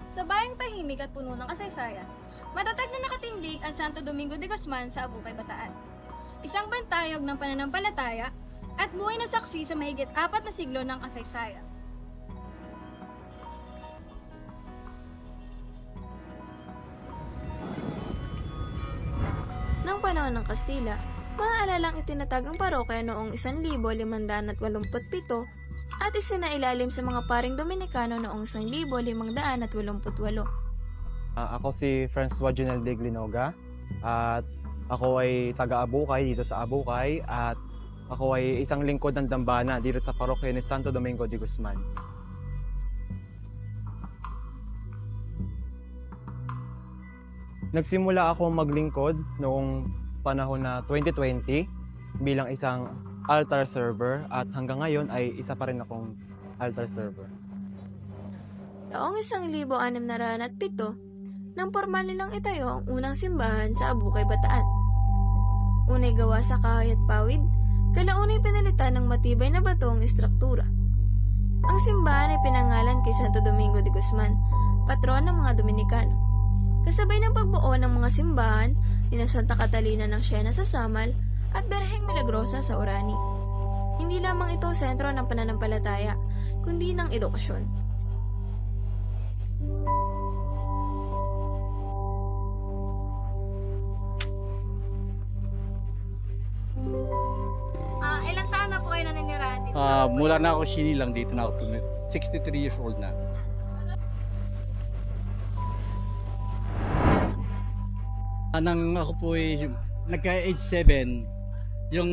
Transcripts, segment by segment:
Sa bayang tahimik at puno ng kasaysayan, matatag na nakatindig ang Santo Domingo de Guzman sa Abukay, Bataan. Isang bantayog ng pananampalataya at buhay na saksi sa mahigit 4 na siglo ng kasaysayan. Nang panahon ng Kastila, maaalalang itinatag ang parokya noong 1587 at isinailalim sa mga paring Dominikano noong 1588. Ako si Francois Junel de Glinoga at ako ay taga-Abukay dito sa Abukay at ako ay isang lingkod ng dambana dito sa parokya ni Santo Domingo de Guzman. Nagsimula ako maglingkod noong panahon na 2020 bilang isang altar server at hanggang ngayon ay isa pa rin akong altar server. Taong 1607, nang formal nilang itayo ang unang simbahan sa Abukay, Bataan. Unay gawa sa kahoy at pawid, kalaunay pinalitan ng matibay na batong istruktura. Ang simbahan ay pinangalan kay Santo Domingo de Guzman, patron ng mga Dominikano. Kasabay ng pagbuo ng mga simbahan ni Santa Catalina ng Siena sa Samal at Berheng Milagrosa sa Orani. Hindi lamang ito sentro ng pananampalataya, kundi ng edukasyon. Ilang taon na po kayo naninirahan dito? Mula na ako sinilang dito na ako. 63 years old na. Nang ako po ay nagka-age 7, yung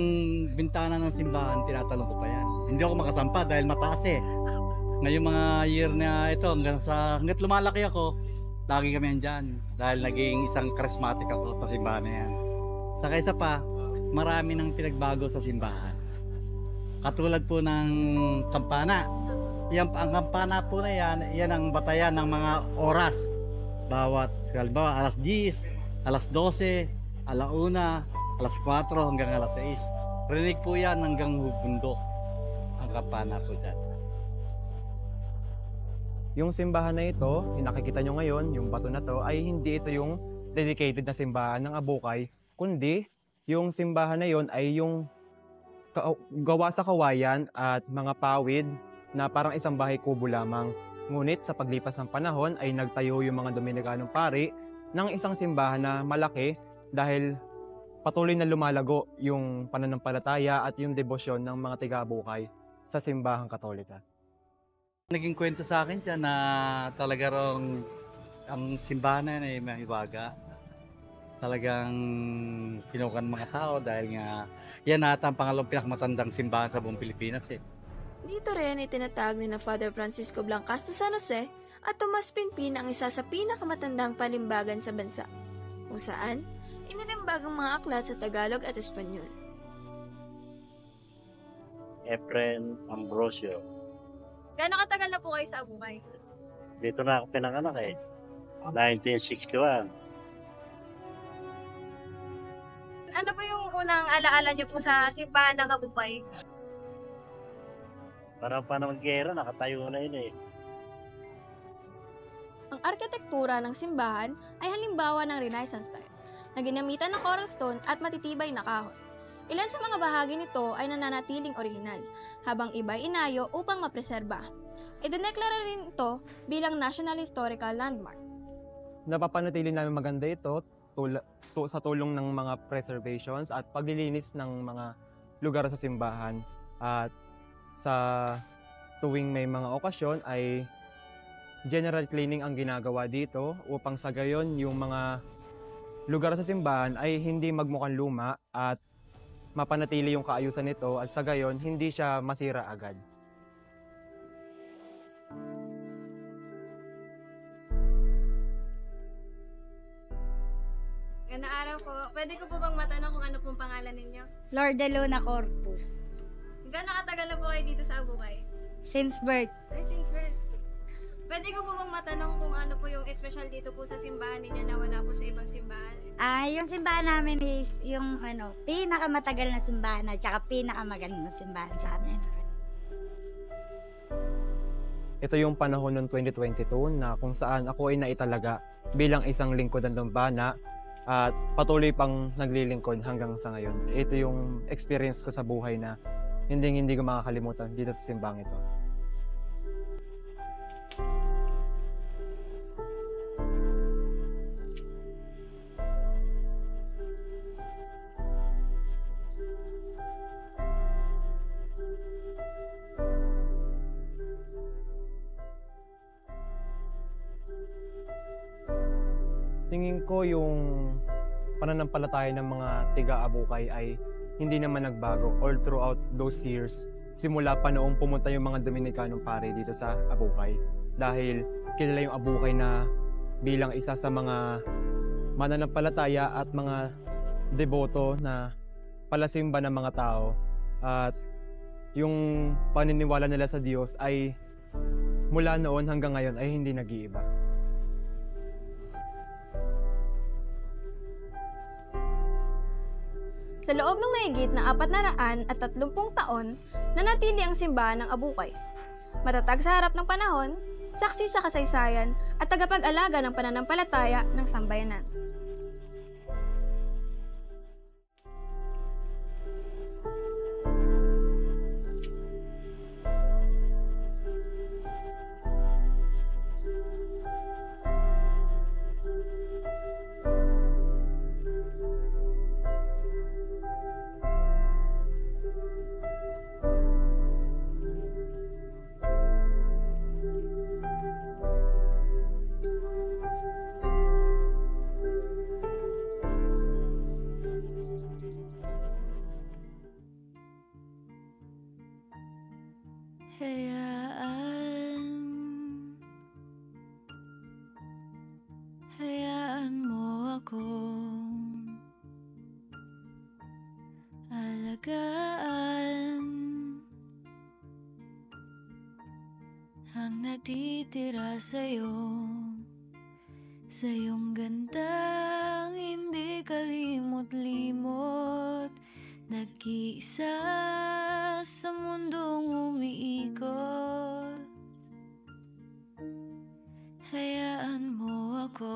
bintana ng simbahan, tinatalong ko pa yan. Hindi ako makasampa dahil mataas eh. Ngayong mga year na ito, hanggat lumalaki ako, lagi kami andyan. Dahil naging isang charismatic ako sa simbahan na yan. Saka isa pa, marami nang pinagbago sa simbahan. Katulad po ng kampana. Ang kampana po na yan ang batayan ng mga oras. Bawat, halimbawa, alas 10, alas 12, alauna, alas 4 hanggang alas 6. Rinig po yan hanggang bundok. Ang kampana po dyan. Yung simbahan na ito, yung nakikita nyo ngayon, yung bato na to, ay hindi ito yung dedicated na simbahan ng Abukay, kundi yung simbahan na yon ay yung gawa sa kawayan at mga pawid na parang isang bahay kubo lamang. Ngunit sa paglipas ng panahon ay nagtayo yung mga Dominikanong pari ng isang simbahan na malaki dahil patuloy na lumalago yung pananampalataya at yung debosyon ng mga taga-Abukay sa simbahang Katolika. Naging kwento sa akin siya na talaga rong ang simbahan na ay mahiwaga. Talagang pinukan mga tao dahil nga yan ata ang pangalawang pinakamatandang simbahan sa buong Pilipinas eh. Dito rin itinatag ni na Father Francisco Blancas de San Jose at Tomas Pinpin ang isa sa pinakamatandang palimbagan sa bansa, kung saan inilimbag ang mga aklat sa Tagalog at Espanyol. Efren Ambrosio. Gaano katagal na po kayo sa Abukay? Dito na ako pinanganak eh. 1961. Ano po yung unang alaala niyo po sa simbahan ng Abukay? Parang pa naman gera, nakatayo na yun eh. Ang arkitektura ng simbahan ay halimbawa ng Renaissance style, na ginamitan ng coral stone at matitibay na kahoy. Ilan sa mga bahagi nito ay nananatiling orihinal, habang iba ay inayo upang mapreserba. Idineklara rin ito bilang National Historical Landmark. Napapanatili namin maganda ito sa tulong ng mga preservations at paglilinis ng mga lugar sa simbahan. At sa tuwing may mga okasyon ay general cleaning ang ginagawa dito upang sa gayon yung mga lugar sa simbahan ay hindi magmukhang luma at mapanatili yung kaayusan nito at sa gayon hindi siya masira agad. Ganda araw po. Pwede ko po bang matanong kung ano pong pangalan ninyo? Flor de Luna Corpus. Gano'ng katagal na po kayo dito sa Abukay? Since birth, Since birth. Pwede ko po bang matanong kung ano po yung special dito po sa simbahan ninyo na wala po sa ibang simbahan? yung simbahan namin is yung pinakamatagal na simbahan at saka pinakamagaling na simbahan sa amin. ito yung panahon noong 2022 na kung saan ako ay naitalaga bilang isang lingkod ng dambana at patuloy pang naglilingkod hanggang sa ngayon. Ito yung experience ko sa buhay na hindi ko makakalimutan dito sa simbang ito. Tingin ko yung pananampalataya ng mga tiga-Abukay ay hindi naman nagbago all throughout those years. Simula pa noong pumunta yung mga Dominicanong pare dito sa Abukay. Dahil kilala yung Abukay na bilang isa sa mga mananampalataya at mga deboto na palasimba ng mga tao. At yung paniniwala nila sa Diyos ay mula noon hanggang ngayon ay hindi nag-iiba. Sa loob ng mahigit na 430 taon, nanatili ang simbahan ng Abukay. Matatag sa harap ng panahon, saksi sa kasaysayan at tagapag-alaga ng pananampalataya ng sambayanan. Hayaan mo akong alagaan ang natitira sa'yo, sa iyong gandang hindi kalimot-limot, nag-iisa sa mundong umiikot. Hayaan mo ako